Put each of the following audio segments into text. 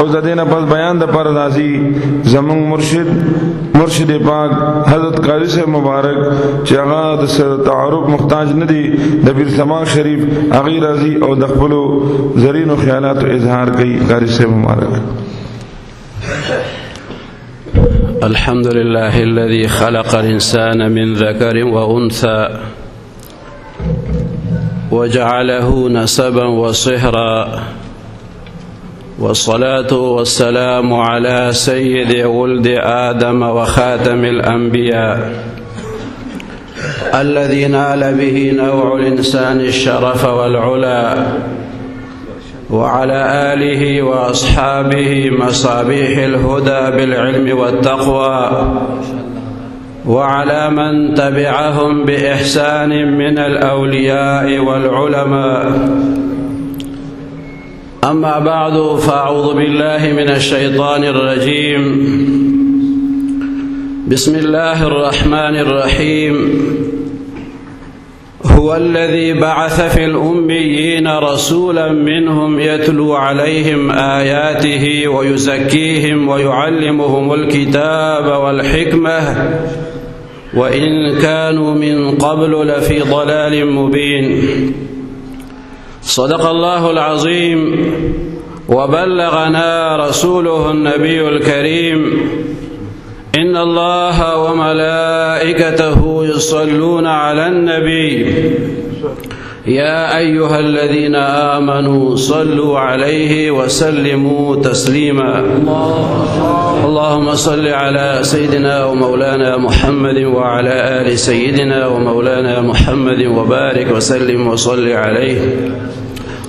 او زدین پس بیان دا پر راضی زمان مرشد پاک حضرت قاری سے مبارک چاگا دا تعارف محتاج ندی دا پیر سماغ شریف اغی راضی او دخبلو زرین و خیالات و اظہار کی قاری سے مبارک. الحمد لله الذي خلق الإنسان من ذكر وأنثى وجعله نسبا وصهرا، والصلاة والسلام على سيد ولد آدم وخاتم الأنبياء الذي نال به نوع الإنسان الشرف والعلا، وعلى آله وأصحابه مصابيح الهدى بالعلم والتقوى، وعلى من تبعهم بإحسان من الأولياء والعلماء. أما بعد، فأعوذ بالله من الشيطان الرجيم. بسم الله الرحمن الرحيم. هو الذي بعث في الأميين رسولا منهم يتلو عليهم آياته ويزكيهم ويعلمهم الكتاب والحكمة وإن كانوا من قبل لفي ضلال مبين. صدق الله العظيم، وبلغنا رسوله النبي الكريم. إن الله وملائكته يصلون على النبي يا أيها الذين آمنوا صلوا عليه وسلموا تسليما. اللهم صل على سيدنا ومولانا محمد وعلى آل سيدنا ومولانا محمد وبارك وسلم وصل عليه.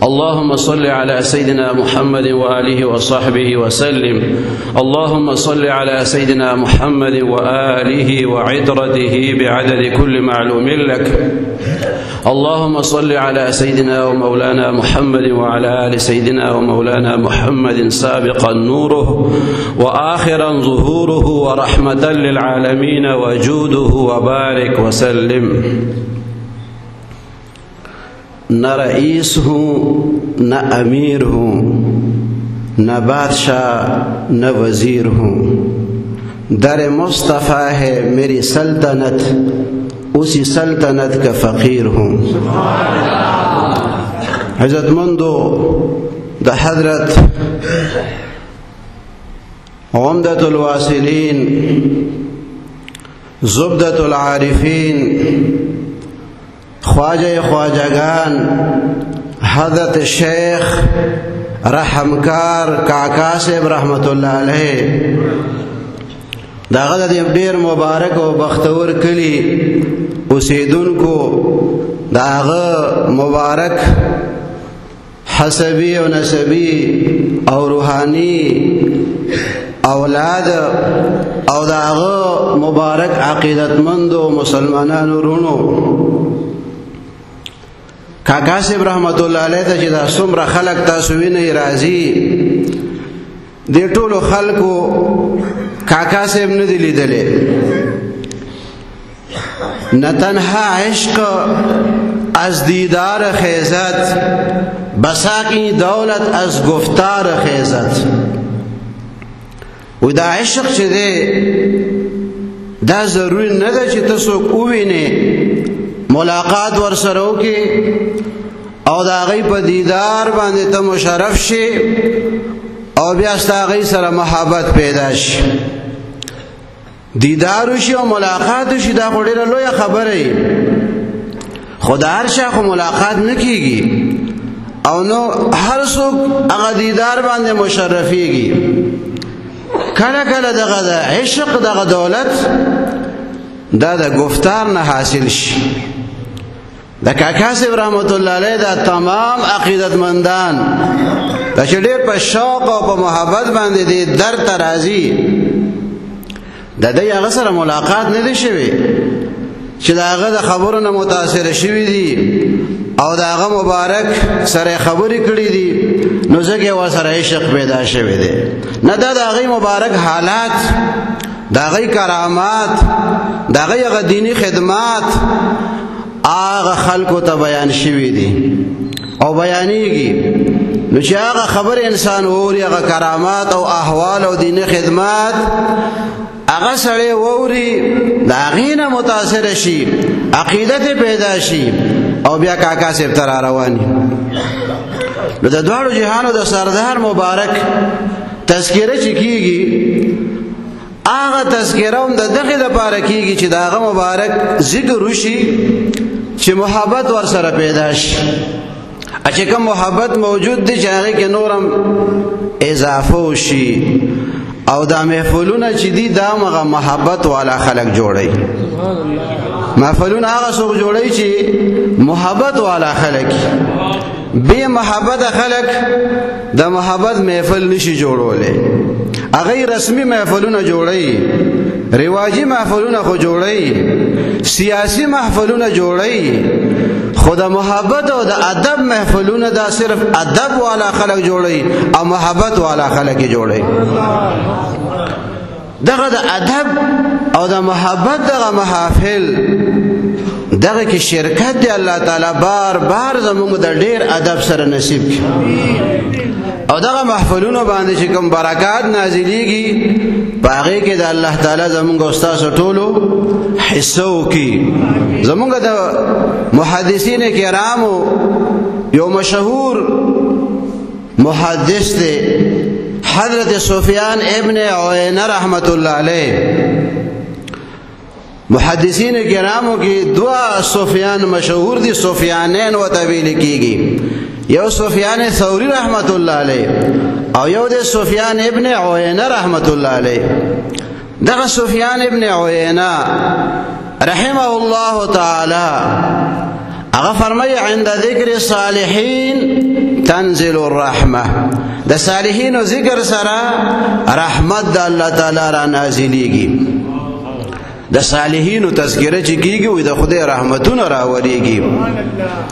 اللهم صل على سيدنا محمد وآله وصحبه وسلم. اللهم صل على سيدنا محمد وآله وعترته بعدد كل معلوم لك. اللهم صل على سيدنا ومولانا محمد وعلى آل سيدنا ومولانا محمد سابقا نوره وآخرا ظهوره ورحمة للعالمين وجوده، وبارك وسلم. نہ رئیس ہوں نہ امیر ہوں نہ بادشاہ نہ وزیر ہوں، در مصطفیٰ ہے میری سلطنت، اسی سلطنت کا فقیر ہوں. عزت مندو دا حضرت عمدۃ الواصلین زبدۃ العارفین خواجہ خواجگان حضرت شیخ رحمکار کاکا صاحب رحمت اللہ علیہ دا غد دیر مبارک و بختور کلی اسیدن کو دا غ مبارک حسبی و نسبی او روحانی اولاد او دا غ مبارک عقیدت مند و مسلمانان رونو کاکا صاحب رحمت اللہ علیہ تا چی دا سمر خلق تاسوی نئی رازی دی طولو خلقو کاکا صاحب ندلی دلے. نتنها عشق از دیدار خیزت، بساقی دولت از گفتار خیزت. و دا عشق چی دے دا ضروری نده چی تسوک اوینه ملاقات ورسرو کی او دا غی پا دیدار باندې تا مشرف شی او بیاستا غی سر محبت پیدا شی، دیدارو شی او ملاقاتو شی. دا خوڑی رلو یا خبر ای خدا هر شاخو ملاقات نکیگی او نو هر سوک اغا دیدار باندې مشرفیگی. کلا کلا دا دا عشق دا دولت دا دا گفتار نه حاصل شی. دا کاکا صاحب رحمت اللہ علیہ دا تمام عقیدت مندان دا چلیر پا شوق و پا محبت باندے دی در ترازی دا دی آغا سر ملاقات ندی شوی چی دا آغا دا خبرون متاثر شوی دی او دا آغا مبارک سر خبری کری دی نوزکی و سر عشق پیدا شوی دی. نا دا آغای مبارک حالات، دا آغای کرامات، دا آغای دینی خدمات آغا خلقو تا بیان شوی دی او بیانیگی. نو چې هغه خبر انسان ووري، هغه کرامات او احوال او دینی خدمات هغه سړی ووري، د هغې نه متاثر شي، عقیدت پیدا شي او بیا کاکا صاحب ته را رواني. نو د دواړو جهانو د سردار مبارک تذکره چې کیږي، هغه تذکره هم د دغې لپاره کیږي چې د هغه مبارک ذکر وشي، چې محبت ور سره پیدا شي. چې کوم محبت موجود دی چې هغې کې نور هم اضافه وشي، او دا محفلونه چې دي دا هغه محبت والا خلک جوړوي. محفلونه هغه څوک جوړوي چې محبت والا خلک، بے محبت خلق د محبت محفل نشي جوړولې. هغه رسمي محفلونه جوړي، رواجی محفلونه خو جوړي، سیاسی محفلونه جوړي، خو د محبت او د ادب محفلونه دا صرف ادب والا خلق جوړي او محبت والا خلق جوړي. دغه د ادب او د محبت دغه محافل دغه کې شرکت دی الله تعالی بار بار زموږ د ډیر ادب سره نصیب کړي، او دغه محفلونو باندې چې کوم برکات نازلېږي په هغې کې د الله تعالی زموږ او ستاسو ټولو حصه وکړي. زموږ د محدثین کرامو یو مشهور محدث دی حضرت سفیان ابن عینه رحمت الله علیه. محدثین کرامو کی دوا سفیان مشهور دی، سفیانین و طویل کیگی. یو سفیان ثوری رحمت اللہ علیہ او یو دی سفیان ابن عینہ رحمت اللہ علیہ. دغه سفیان ابن عینہ رحمه الله تعالی هغه فرمایي عند ذکر الصالحین تنزل الرحمه، د صالحینو ذکر سره رحمت د الله تعالی را نازلېږي. د صالحینو تذکره چې کیږي وي د خدای رحمتونه راوړيږي.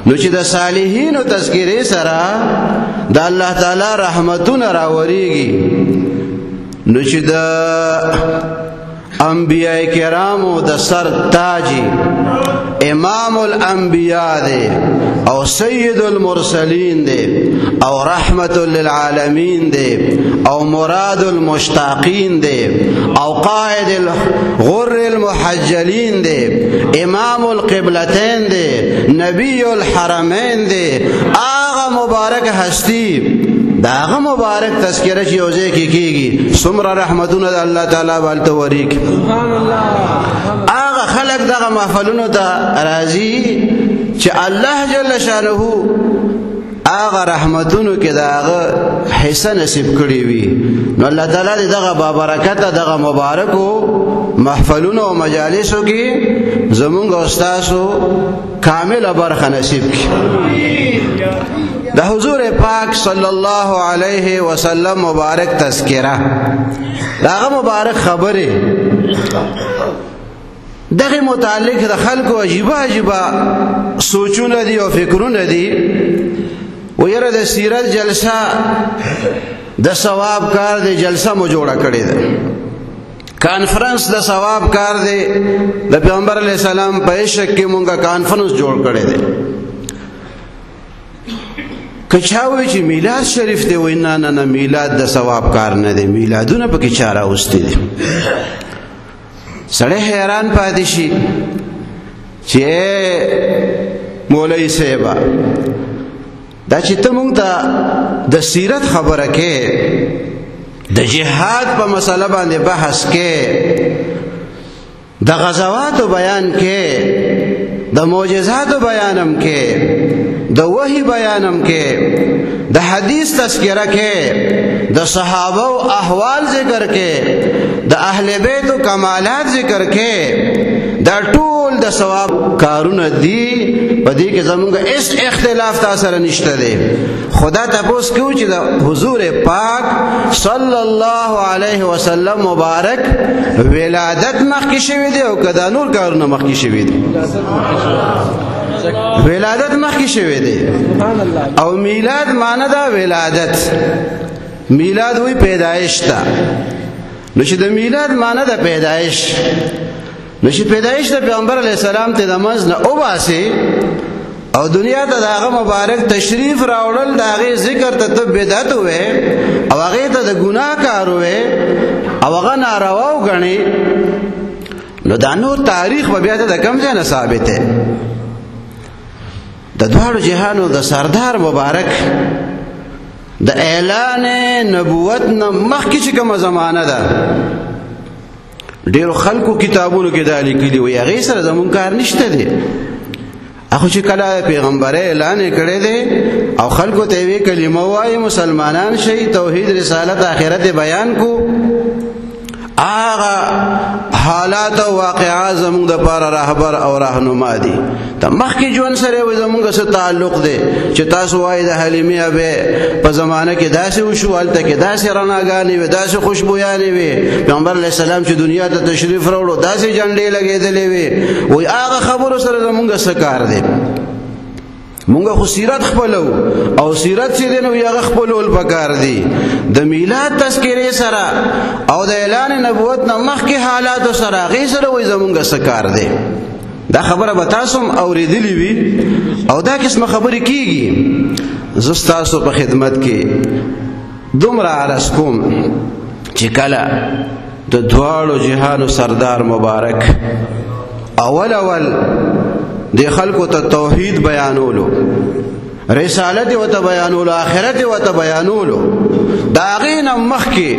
نو چې د صالحینو تذکره سره د الله تعالی رحمتونه راوړيږي، نو چې د انبیاء کرامو د سر تاجی امام الانبیاء دے او سید المرسلین دے او رحمت للعالمین دے او مراد المشتاقین دے او قائد الغر المحجلین دے امام القبلتین دے نبی الحرمین دے. آغا مبارک ہستی دا آغا مبارک تذکرہ چی اوزے کی کیگی سمر رحمتون دا اللہ تعالیٰ بالتو وریک. آغا خلق دا آغا محفلونو تا رازی چی اللہ جل شانہو آغا رحمتونو کی دا آغا حصہ نصیب کری وی. نو اللہ تعالیٰ دی دا آغا بابرکت دا آغا مبارکو محفلونو و مجالسو کی زمونگ استاسو کامل برخ نصیب کی. دا حضور پاک صلی اللہ علیہ وسلم مبارک تذکرہ دا آغا مبارک خبری دغه متعلق د خلکو عجیبه عجیبه سوچونه دي او فکرونه دي. و یره د سیرت جلسه د ثواب کار دی، جلسه مو جوړه کړې ده، کانفرنس د ثواب کار دی. د پیغمبر علیه السلام په عشق کې مونږه کانفرنس جوړ کړی دی. که چا وایي چې میلاد شریف دی، وایي نه نه نه، میلاد د ثواب کار نه دی، میلادونه پکې چا راوستي دي. سړی حیران پاتې شي چې مولوي صاحبه دا چې ته مونږ ته د سیرت خبره کې، د جهاد په مسله باندې بحث کې، د غزواتو بیان کې، د معجزاتو بیانم کې، د وحی بیانم کې، د حدیث تذکرہ کې، د صحابه او احوال ذکر کې، د اهل بیت او کمالات ذکر کې، دا ټول د ثواب کارونه دي. په دې کې زمونږ هیڅ اختلاف تاسو نشته دی. خدا تاسو کو چې د حضور پاک صلی الله علیه وسلم مبارک ولادت مخکې شوی دی او کدا نور کارونه مخکې شوی دی. ولادت مخکې شوی دی او میلاد معنی دا ولادت. میلاد وی پیدایش تا، نو چې د میلاد معنی دا پیدایش، نو چې پیدایش د پیغمبر علیه السلام ته د منځ نه وباسي او دنیا ته داغه مبارک تشریف راوړل داغه ذکر ته بدعت وې او هغه ته د ګناه کار وې او هغه ناروا وګڼي نو دا نور تاریخ به بیا ته کم ځای نه ثابت دی د دواړو جهانو د سردار مبارک د اعلان نبوت نه مخکې چې کومه زمانه ده ډیرو خلکو کتابونو کې دا لیکلي وي هغې سره زمونږ کار نشته دی اخو چې کله پیغمبر اعلان کړی دی او خلکو ته یې کلمه وایي مسلمانان شي توحید رسالت آخرت بیان کو آغا حالات او واقعات زمونږ د پاره رهبر او راهنما دي ته مخکې ژوند سره زمونږ سره تعلق دی چې تاسو وایي د حلیمې ابې په زمانه کې داسې وشو هلته کې داسې رڼاګانې وې داسې خوشبویانې وې پیغمبر علیه السلام چې دنیا ته تشریف راوړو داسې جنډې لګېدلې وې وایي هغه خبرو سره زمونږ څه کار دی مونږ خو سیرت خپلو او سیرت چې دی نو هغه خپلول پکار دی د میلاد تذکرې سره او د اعلان نبوت نه مخکې حالاتو سره هغې سره وایي زمونږ څه کار دی دا خبره به تاسو هم اورېدلې وي او دا قسمه خبرې کېږي زه ستاسو په خدمت کې دومره عرض کوم چې کله د دواړو جهانو سردار مبارک اول د خلکو ته توحید بیانولو رسالت وته بیانولو آخرت وته بیانولو دا هغې نه مخکې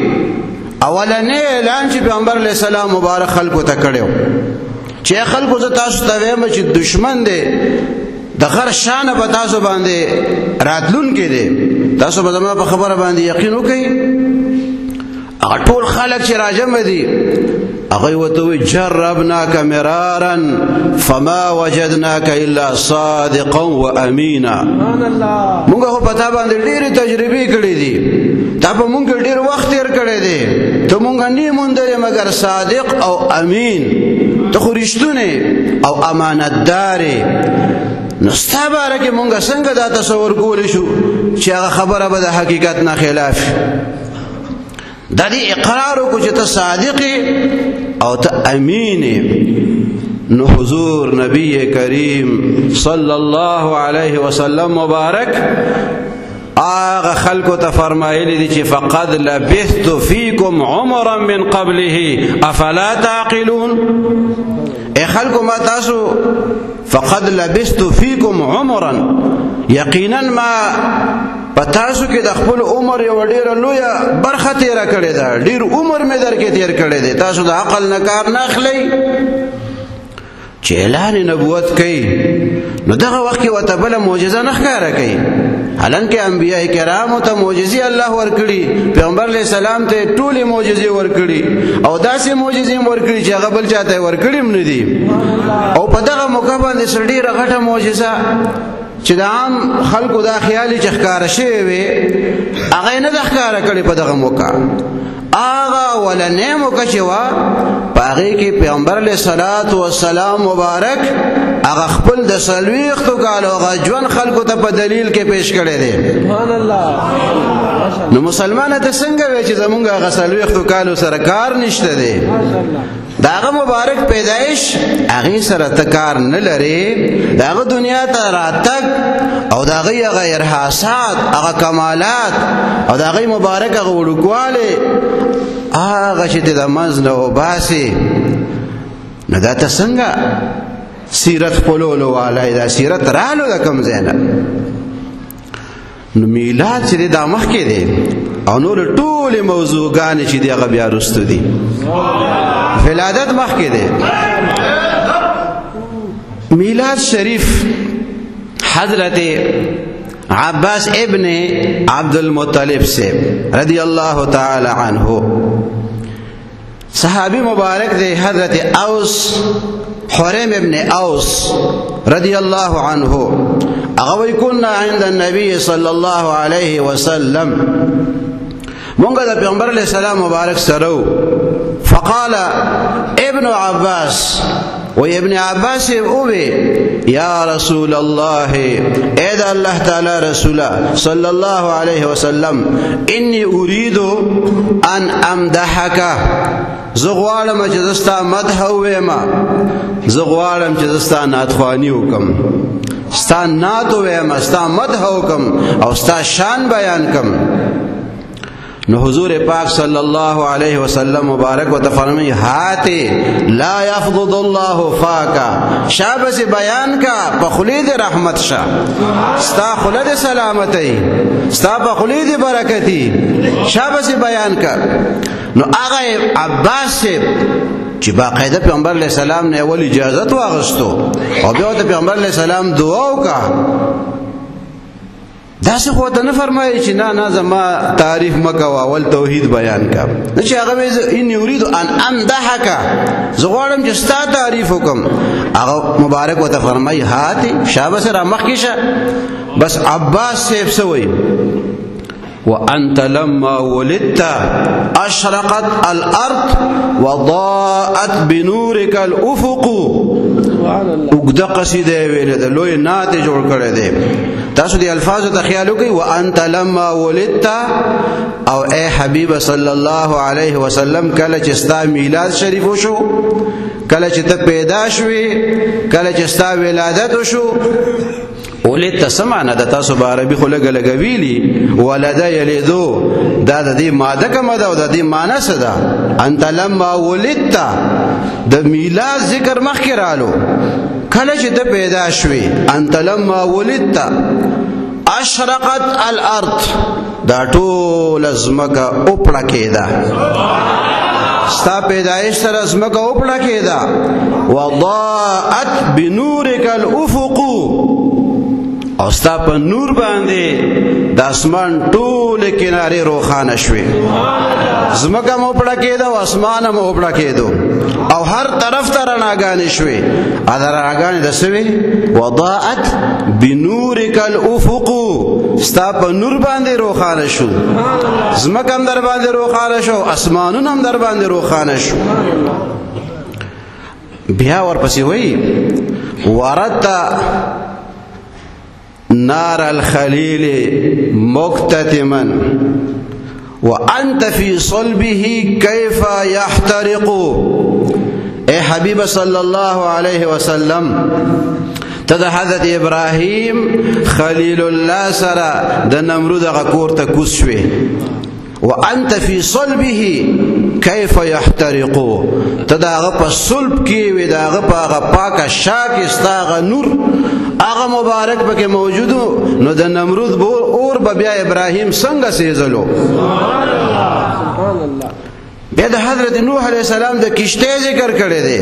اولنی اعلان چې پیغمبر علیه السلام مبارک خلکو ته کړی چې خلکو زه تاسو ته وایم چې دشمن دی د غر شانه په تاسو باندې راتلونکی دی تاسو به زما په خبره باندې یقین وکړئ هغه ټول خلک چې راجمع دي هغه ورته وایي جربناک مرارا فما وجدناک الا صادقا وامینا مونږ خو په تا باندې ډېرې تجربې کړې دي تا په مونږ ډېر وخت تېر کړی دی ته مونږ نه موندلې مګر صادق او امین ته خو رښتونی او امانتدارې نو ستا باره کې مونږ څنګه دا تصور کولی شو چې هغه خبره به د حقیقت نه خلاف دا دی اقرار وکړو چې ته صادق او ته امین نو حضور نبی کریم صلی الله علیه وسلم مبارک آغا خلقو ته فرمایلی دی چې فقد لبثت فیکم عمرا من قبله افلا تعقلون اے خلقو ما تاسو فقد لبثت فیکم عمرا یقینا ما پتاسو کې د خپل عمر یو ډیره لویه برخه تیره کړې ده ډیر عمر مې درکې تیر کړی دی تاسو د عقل نه کار نه اخلئ چې اعلان نبوت کوي نو دغه وخت کې ورته بله معجزه نه ښکاره کوي حالانکه انبیاء کرامو ته معجزې الله ورکړي پیغمبر علیه السلام ته ټولې معجزې ورکړي او داسې معجزې هم ورکړي چې هغه بل چاته یې ورکړي هم نه دي او په دغه موقع باندې سره ډېره غټه معجزه چې د عام خلکو دا خیالي چې ښکاره شوې وې هغه یې نه ده ښکاره کړې په دغه موقع هغه اولنۍ موقع چې وه په هغې کې پیغمبر علیه السلام مبارک هغه خپل د 40 کالو هغه ژوند خلکو ته په دلیل کې پیش کړی دی نو مسلمانه ته څنګه وی چې زمونږ هغه 40 کالو سره کار نشته دی د هغه مبارک پیدایش هغې سره ته کار نه لرې د هغه دنیا ته راتګ او د هغې هغه ارحاسات هغه کمالات او د هغې مبارک هغه وړوکوالی هغه چې د منځ نه وباسې نو دا ته څنګه سیرت خپلولو والی دا سیرت رالو د کوم ځای نه نو میلاد چې دی دا مخکې دی او نور ټولې موضوعګانې چې دی هغه بیا وروستو دي ولادت مخکې دی میلاد شریف حضرت عباس ابن عبدالمطلب سے رضی اللہ تعالی عنہ صحابی مبارک دے حضرت اوس حریم ابن اوس رضی اللہ عنہ اغوی کننا عند النبی صلی اللہ علیہ وسلم منگا دا پیغمبر علیہ السلام مبارک سرو فقال ابن عباس وی ابن عباس اوی یا رسول اللہ اید اللہ تعالی رسولہ صلی اللہ علیہ وسلم انی اريد ان امدحک زغوالم چزستا مدح ویما زغوالم چزستا ناتخوانی وکم ستا نعت ویم، ستا مدح وکم او ستا شان بیان کم. نو حضور پاک صلی اللہ علیہ وسلم مبارک و تفرمی ہاتے لا یفضض اللہ فاکا، شابس بیان کا پخلید رحمت شا، ستا خلد سلامتی، ستا پخلید برکتی، شابس بیان کا. نو آغا عباس سے چې باقاعده پیغمبر علیہ السلام نے اول اجازت واغستو او بیا ته پیغمبر علیہ السلام دعا وکا، دا څه خو ته نه فرمایي چې نه زما تعریف مکه اول توحید بیان کا، نه چې هغه ان یرید ان امدحک، زه غواړم چې ستا تعریف وکم. هغه مبارک وته فرمایي هاتی شابه را مخکې شه. بس عباس صاحب سوی وأنت لما ولدت أشرقت الأرض وضاءت بنورك الأفق. وګدا قصیده ویل ده لوی نعت جوړ کړی دی. تاسو دی الفاظ ته خیال وکړئ. وأنت لما ولدت، او اے حبیب صلی الله علیه وسلم کله چې ستا میلاد شریف وشو، کله چې ته پیدا شوې، کله چې ستا ولادت وشو. ولدت سمعنا د تاسو به عربي خو لږه لږه ویلي، ولده یلیدو دا د دې ماده کومه ده او د دې معنی څه ده. انت لما ولدت د میلاد ذکر مخکې رالو، کله چې ته پیدا شوې. انت لما ولدت اشرقت الارض، دا ټول ځمکه اوپړه کېده، ستا پیدایش سره ځمکه اوپړه کېده. وضاءت بنورک الافق، او ستا په نور باندې د اسمان ټول کنارې روښانه شوې. ځمکه مو پړه کېده او اسمان مو پړه کېدو او هر طرف ته رڼاګانې شوې. دا رڼاګانې د څه وې؟ وضاءت بنورک الافق، ستا په نور باندې روښانه شو، ځمکه هم در باندې روښانه شو، اسمانونه هم در باندې روښانه شو. بیا ورپسې وایي وردت نار الخلیل مکتتما وانت فی صلبه کیف یحترق. اے حبیب صلی اللہ علیہ وسلم ته د حضرت ابراہیم خلیل الله سره د نمرود غکور ته کوز شوې. وانت فی صلبه کیف یحترق، ته داغه په صلب کې وې، داغه په هغه پاکه شاک استاغه نور هغه مبارک پکې موجودو. نو د نمرود اور به بیا ابراهیم څنګه سیزلو. بیا د حضرت نوح علیہ السلام د کشته ذکر کړی دی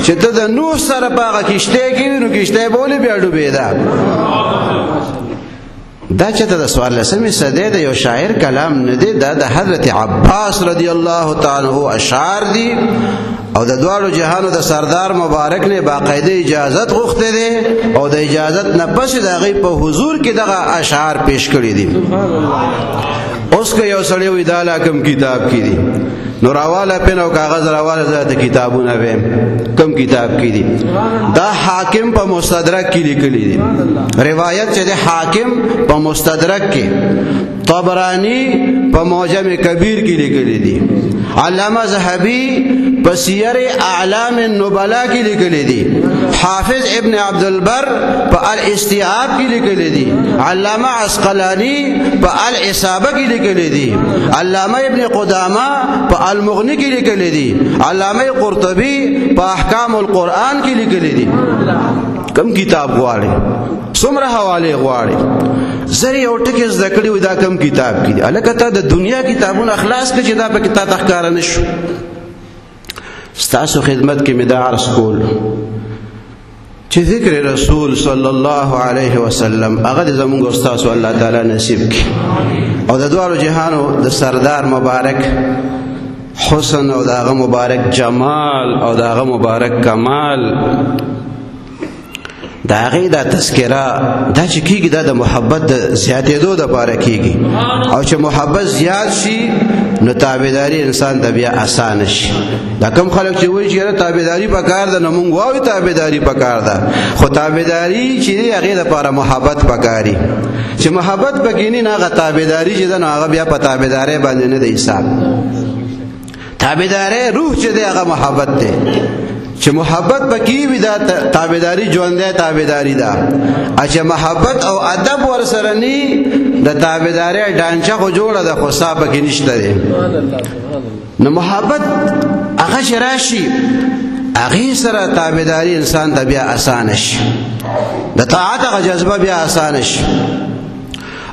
چې ته د نوح سره په هغه کشته کې وې، نو کشته بولې بیا ډوبېده. دا چې ته د 14مې صدۍ د یو شاعر کلام نه دی، دا د حضرت عباس رضی الله تعالی عنہ اشعار دي او د دوالو جهانو د سردار مبارک نے باقاعده اجازت غوښته دي او د اجازت نه پس د هغې په حضور کې دغه اشعار پیش کړي دي. اوس که یو سړی وي دا لا کوم کتاب کې دي، نو راواله پن او کاغذ راواله زه د کتابونه ویم کوم کتاب کې دي. دا حاکم په مستدرک کې لیکلي دي، روایت چې د حاکم په مستدرک کې، طبرانی په معجم کبیر کې لیکلي دي، علامه ذهبی په سیر اعلام النبلا کې لیکلي دي، حافظ ابن عبدالبر په الاستیعاب کې لیکلي دي، علامه عسقلانی په الاصابه کې لیکلي دي، علامه ابن قدامه په المغنی کې لیکلي دي، علامه قرطبی په احکام القرآن کې لیکلي دي. کم کتاب غواړي، څومره حواله غواړي، زری یو ټکی زده کړی وي دا کم کتاب کې دي. الکه ته د دنیا کتابونه اخلاص کړي چې دا په کتاب تخکار نه شو. ستاسو خدمت کې مې دا عرض کول چې ذکر رسول صلی الله علیه وسلم هغه زموږ استاد الله تعالی نصیب کړي او د دوالو جهانو د سردار مبارک حسن او داغه مبارک جمال او داغه مبارک کمال دا غي دا تذکرہ دا چې کیږي دا د محبت د زیاتېدو د پاره کیږي او چې محبت زیات شي نو تابعداري انسان د بیا آسان شي. دا کم خلک چې وایي چې تابعداري پکار ده، نو مونږ وایو تابعداري پکار ده، خو تابعداري چې هغه د پاره محبت پکاري، چې محبت پکې نه هغه تابعداري چې دا هغه بیا په تابعداري باندې نه دی حساب. تابعداري روح چې دی هغه محبت دی. چې محبت پکې وي دا تابعداري ژوندۍ تابعداري ده. چې محبت او ادب ورسره ني د تابعداري ډانچه خو جوړه ده خو صاحب کې نشته ده. نو محبت هغه شراشي هغه سره تابعداري انسان ته بیا آسان شي، د طاعت هغه جذبه بیا آسان شي.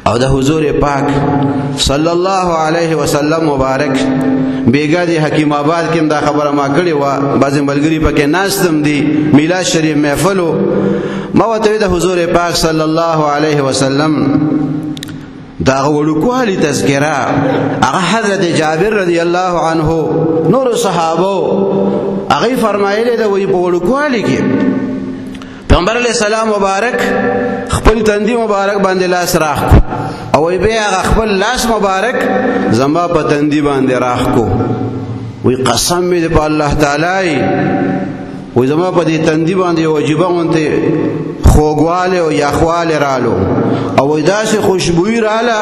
او د حضور پاک صلی الله علیه وسلم مبارک بیګا دی حکیم آباد کې دا خبره ما کړې و، بعضې ملګري پکې ناستم دي میلاد شریف محفلو، ما ورته د حضور پاک صلی الله علیه وسلم دا وړوکوالي تذکره هغه حضرت جابر رضی الله عنه نور صحابه هغه فرمایلی دا وی په وړوکوالي کې پیغمبر علیہ السلام مبارک خپل تندی مبارک باندې لاس راخ کو او وی بیا خپل لاس مبارک زما په تندی باندې راخ کو، وی قسم می په الله تعالی وی زما په دې تندی باندې واجبه اونته خوګواله او یخواله رالو او وی داسې خوشبوئی رااله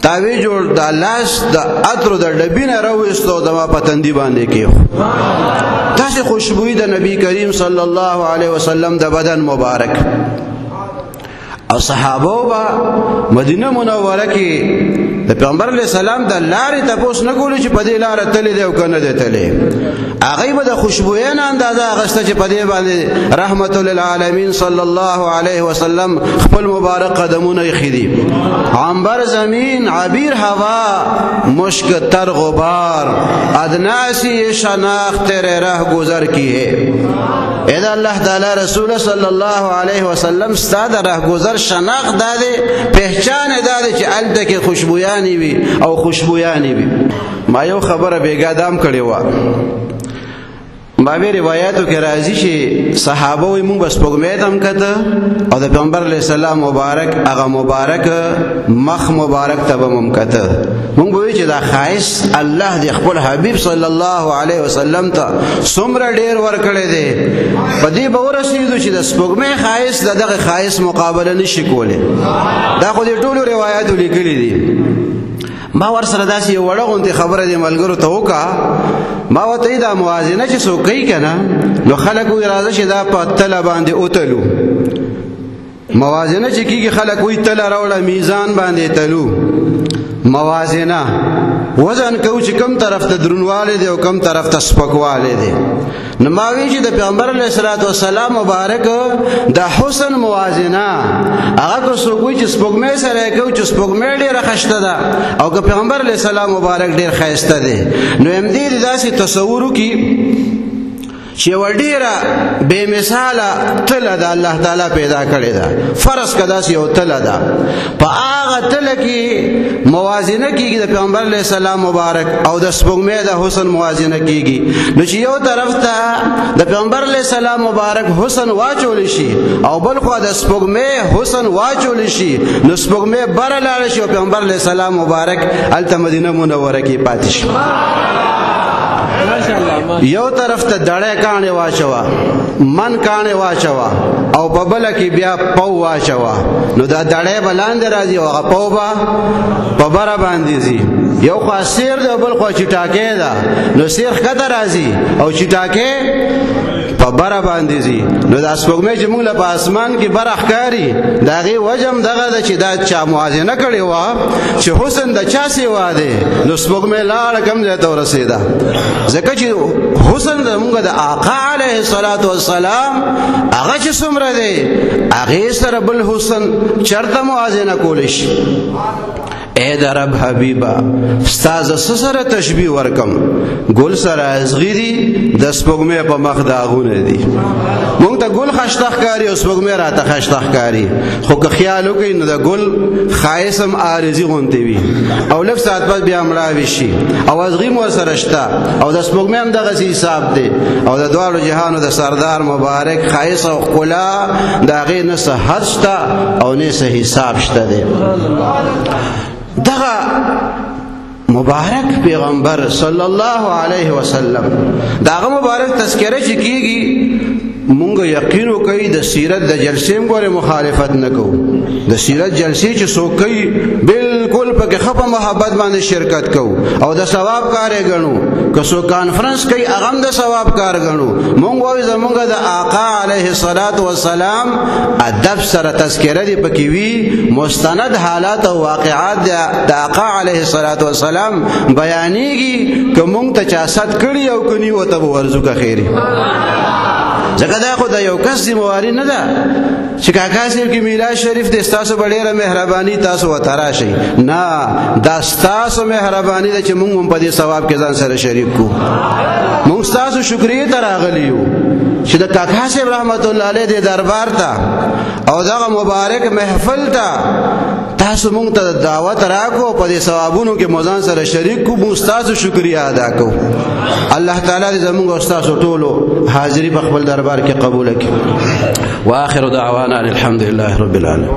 تاوی جوړ د لاس د عطر د ډبینه راوستو دما په تندی باندې کېخو. داسې خوشبوئی د نبی کریم صلی الله علیه وسلم د بدن مبارک. او صحابه با مدینه منوره کې د پیغمبر علیہ السلام د لارې تپوس نه کولو چې په دې لاره تللی دی او که نه دی تللی، هغوی به د خوشبویۍ نه اندازه اخیسته چې په دې باندې رحمت للعالمین صلی الله علیه وسلم خپل مبارک قدمونه ایښي دي. عنبر زمین عبیر هوا مشک تر غبار ادناسی شناخت تیرے رہ گزر کی ہے. اذا اللہ تعالی رسول صلی اللہ علیہ وسلم ستا د رہ گزر شناخت داده پہچان داده چې الته کې خوشبویانی وي او خوشبویانی وي. ما یو خبره بیګا دام کړې و، ما به روایتو کې راځي چې صحابه وي مونږ بس پګمې دم کته او د پیغمبر علیہ السلام مبارک هغه مبارک مخ مبارک ته بم کته، مونږ وی چې دا خاص الله دی خپل حبیب صلی الله علیه وسلم ته څومره ډیر ورکړی دی، په دې به ورسېدو چې د سپوږمۍ خاص دغه خاص مقابله نشي کولی. دا خو دې ټولو روایتو لیکلي دي. ما ور سره داسې یو وړه غوندې خبره دې ملګرو ته وکړه، ما ورته دا موازنه چې څوک کوي که نه نو خلک وایي راځه چې دا په تله باندې وتلو. موازنه چې کېږي خلک وایي تله راوړه میزان باندې تلو. موازنه وزن کو چې کم طرف ته درنواله دی او کم طرف ته سپکواله دی. نو ما وی چې د پیغمبر علیه الصلاۃ والسلام مبارک د حسن موازنه هغه کو څوک وایي چې سپوږمۍ سره کو چې سپوږمۍ ډیره ښایسته ده او که پیغمبر علیه السلام مبارک ډیر ښایسته دی، نو همدې داسې تصور وکړي چې وړیره بے مثاله تله ده الله تعالی پیدا کړې ده. فرض کدا چې یو تله ده، په هغه تله کې موازنه کیږي د پیغمبر علیه السلام مبارک او د سپوږمۍ د حسن موازنه کیږي. نو چې یو طرف ته د پیغمبر علیه السلام مبارک حسن واچول شي او بل خوا د سپوږمۍ حسن واچول شي، نو سپوږمۍ بره لاړه شي او پیغمبر علیه السلام مبارک هلته مدینه منوره کې پاتې شي. یو طرف ته دړې کانې واچوا، من کانې واچوا او په بله کې بیا پو واچوا، نو دا دړې به لاندې راځي او هغه پو به په بره باندې ځي. یو خوا سیر دی او بل خوا چټاکې ده، نو سیر ښکته راځي او چټاکې په بره باندې ځي. نو دا سپوږمۍ چې موږ له په اسمان کې بره ښکاري د هغې وجه هم دغه ده چې دا چا موازنه کړې وه چې حسن د چا سیوا دی، نو سپوږمۍ لاړه کوم ځای ته ورسېده. ځکه چې حسن زموږ د آقا علیه الصلاۃ والسلام هغه چې څومره دی هغې سره بل حسن چرته موازنه کولی شي. اے د رب حبیبا ستا ز څه سره تشبیه ورکم، ګل سره ازغي دي د سپوږمۍ په مخ داغونه دي. مونږ ته ګل ښایسته ښکاري او سپوږمۍ راته ښایسته ښکاري، خو که خیال وکړئ نو د ګل ښایست هم عارضي غوندې وي او لږ ساعت پس بیا مړاوي شي او ازغي هم ورسره شته او د سپوږمۍ هم دغسې حساب دی او د دواړو جهانو د سردار مبارک ښایست او ښکلا د هغې نه څه حد شته او نه څه حساب شته دی. دغه مبارک پیغمبر صلی الله علیه وسلم داغه مبارک تذکره چې کیږي مونږ یقین کوي د سیرت د جلسې موږ مخالفت نه کوو د سیرت جلسې چې څوک کوي بالکل پکې خپه محبت باندې شرکت کوو او د ثواب کار یې ګڼو که څوک کانفرنس کوي هغه هم د ثواب کار ګڼو مونږ وایو زمونږ د آقا علیه الصلاة والسلام ادب سره تذکره دی پکې وي مستند حالات او واقعات د آقا علیه الصلاة والسلام بیانېږي که مونږ ته چا سد کړي او کني وته به ورځو که خیري ځکه دا خو د یو کس ذمواري نه ده چې کاکا صاحب کې میلاد شریف د ستاسو ډېره مهرباني تاسو ورته راشئ نه دا ستاسو مهرباني ده چې موږ هم په دې ثواب کې ځان سره شریک کړو موږ ستاسو شکریې ته راغلي یو چې د کاکا صاحب رحمت الله علیه د دربار ته او دغه مبارک محفل ته تاسو مونږ ته دعوت راکو په دې ثوابونو کې موزان سره شریک کو مو تاسو شکریا ادا کو الله تعالی دې زموږ او تاسو ټولو حاضری په خپل دربار کې قبول کړي واخر دعوانا الحمد لله رب العالمين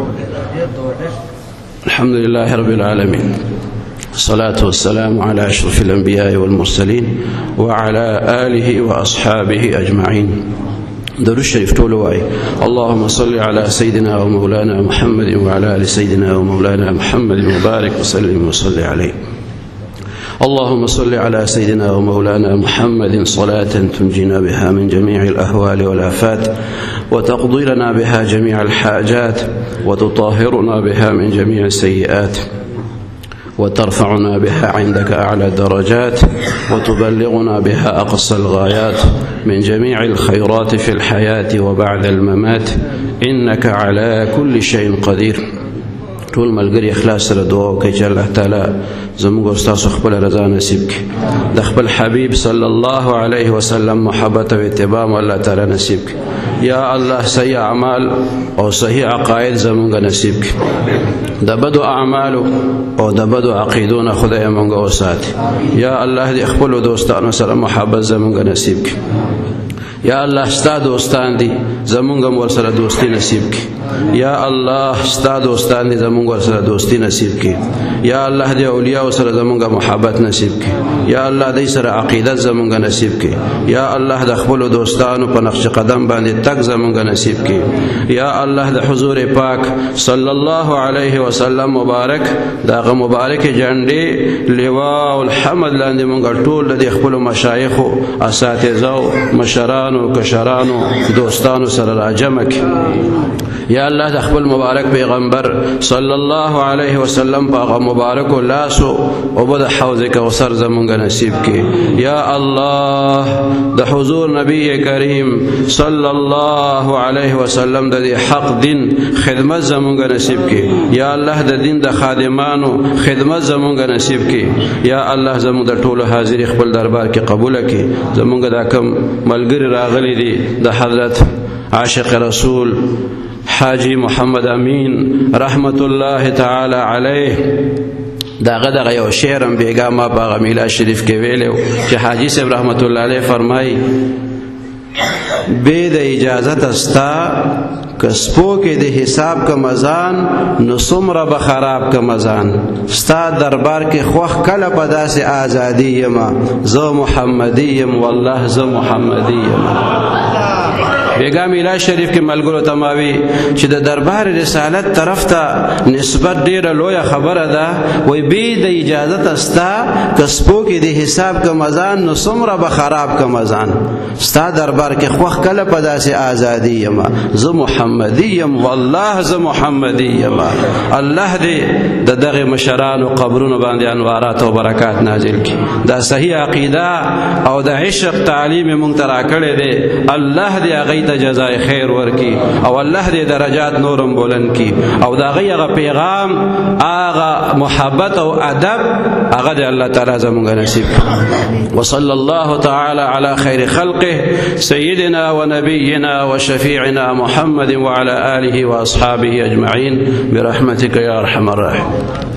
الحمد لله رب العالمين الصلاة والسلام على أشرف الأنبياء والمرسلين وعلى آله وأصحابه أجمعين درود الشريف تولواي اللهم صل على سيدنا ومولانا محمد وعلى آل سيدنا ومولانا محمد وبارك وسلم وصل عليه اللهم صل على سيدنا ومولانا محمد صلاة تنجينا بها من جميع الأهوال والآفات وتقضي لنا بها جميع الحاجات وتطهرنا بها من جميع السيئات وترفعنا بها عندك أعلى الدرجات وتبلغنا بها أقصى الغايات من جميع الخيرات في الحياة وبعد الممات إنك على كل شيء قدير ټول ملګری اخلاص سره دعا وکړئ چې الله تعالی زموږ او ستاسو خپل رضا نصیب کړي د خپل حبیب صلی الله علیه وسلم محبت او اتباع الله تعالی نصیب کړي یا الله صحیح اعمال او صحیح عقاید زموږ نصیب کړي د بدو اعمال او د بدو عقیدونو خدای موږ وساتي یا الله دې خپل دوستانو سره محبت زموږ نصیب کړي یا الله ستا دوستان دي زموږ ور سره دوستی نصیب کړي یا الله ستا دوستان دي زموږ ور سره دوستی نصیب کړي یا الله دې اولیاء سره زموږ محبت نصیب کړي یا الله دې سره عقیدت زموږ نصیب کړي یا الله د خپل دوستانو په نقش قدم باندې تک زموږ نصیب کړي یا الله د حضور پاک صلی الله علیه وسلم مبارک دغه مبارک جنډې لواء الحمد لاندې موږ ټول د خپل مشایخ او اساتذه او مشران او کشرانو دوستانو سره راجمع کړي یا الله د خپل مبارک پیغمبر صلی الله علیه وسلم په مبارک لاسو او بد حوض کوثر زمونږ نصیب کړي یا الله د حضور نبی کریم صلی الله علیه وسلم د حق دین خدمت زمونږ نصیب کړي یا الله د دین د خادمانو خدمت زمونږ نصیب کړي یا الله زمونږ د ټولو حاضر خپل دربار کې قبول کړي زمونږ د کم ملګری راغلي دي د حضرت عاشق رسول حاجی محمد امین رحمت الله تعالی علیه داغه یو شعرم بیګا ما په میلاد شریف کې ویلو چې حاجی صاحب رحمت الله علیه فرمایي بے د اجازت استا کسپو کې د حساب کا مزان نو سمره بخراب کا مزان ستا دربار کې خوخ کله پدا سے ازادي یما زو محمدی یم والله زو محمدی یم بیگا میلاد شریف کې ملګرو تماوي چې د دربار رسالت طرف ته نسبت ډیره لویه خبره ده وای به د اجازت استا کسبو کې د حساب کا مزان نو سمره به خراب کا مزان ستا دربار کې خوخ کله پدا سي ازادي یما زه محمدی یم والله زه محمدی یم الله دې د دغه مشرانو قبرونو باندې انوارات او برکات نازل کړي دا صحیح عقیده او د عشق تعلیم مونږ ترا کړی دی الله دې هغه ته جزای خیر ورکی او الله دې درجات نورم بلند کی او دا غیغه پیغام هغه محبت او ادب هغه دې الله تعالی زموږ نصیب وصلی الله تعالی علی خیر خلقه سيدنا ونبينا وشفيعنا محمد وعلى آله وأصحابه أجمعين برحمتك يا أرحم الراحمين